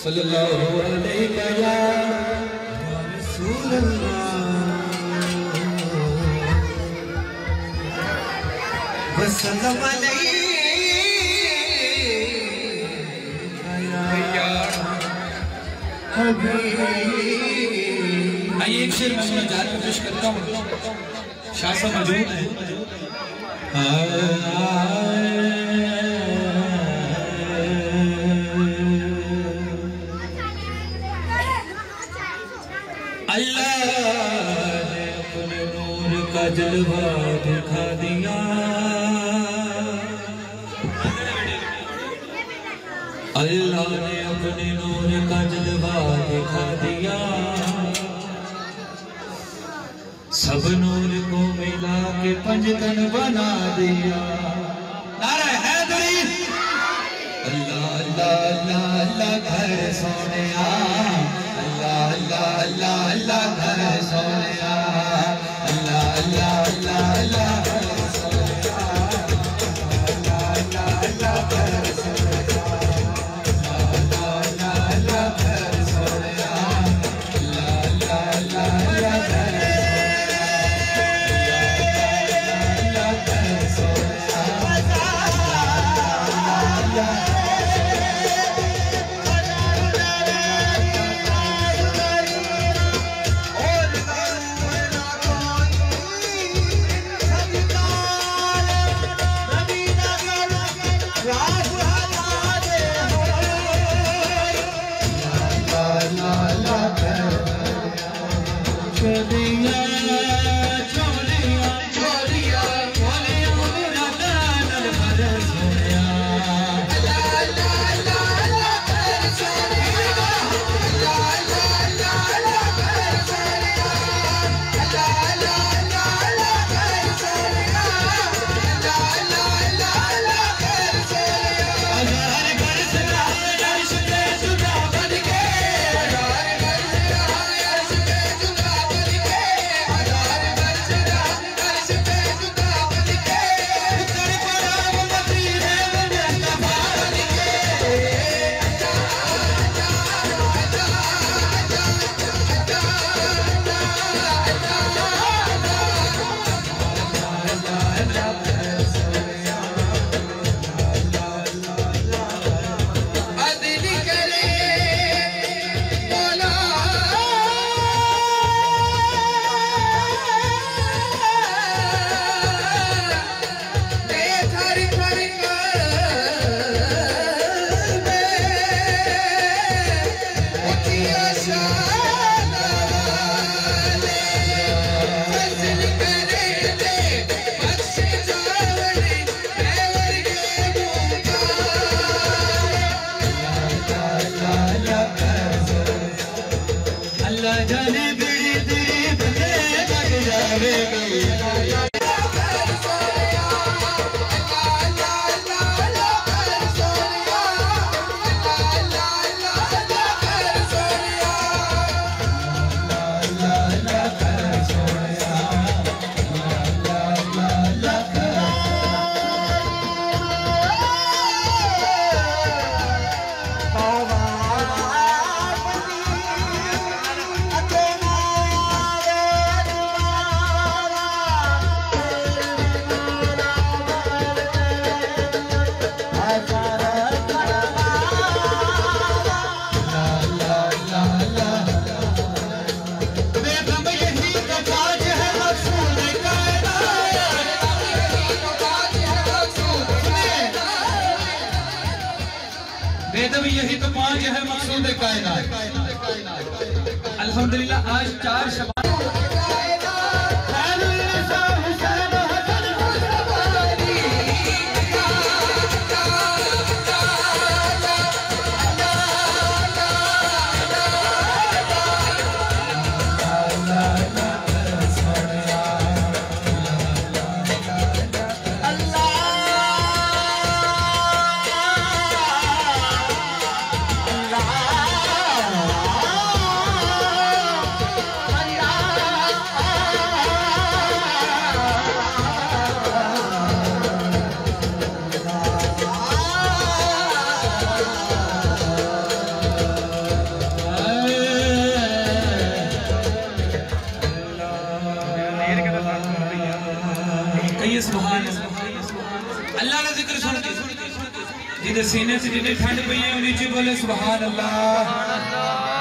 सल्लल्लाहु अलैहि या रसूल अल्लाह वसल्लम अलैहि या हबीब। आइए एक शेर मैं मुनाजात में पेश करता हूँ। शाह साहब मौजूद हैं। अल्लाह ने अपने नूर का जलवा दिखा दिया, अल्लाह ने अपने नूर का जलवा दिखा दिया, सब नूर को मिला के पंजतन बना दिया। नारा हैदरी। अल्लाह अल्लाह अल्लाह अल्लाह घर सोनिया, अल्लाह अल्लाह अल्लाह अल्लाह घर सोनिया, अल्लाह अल्लाह अल्लाह अल्लाह घर सोनिया, अल्लाह अल्लाह अल्लाह घर सोनिया, अल्लाह अल्लाह अल्लाह घर सोनिया, अल्लाह अल्लाह अल्लाह अल्लाह घर यही तो पांच है मकसूद कायनात। अल्हम्दुलिल्लाह आज 4 शबान आइए सुभान अल्लाह का जिक्र सुन के जिदे सीने से जितनी ठंड पई है उन्हीं च बोले सुभान अल्लाह।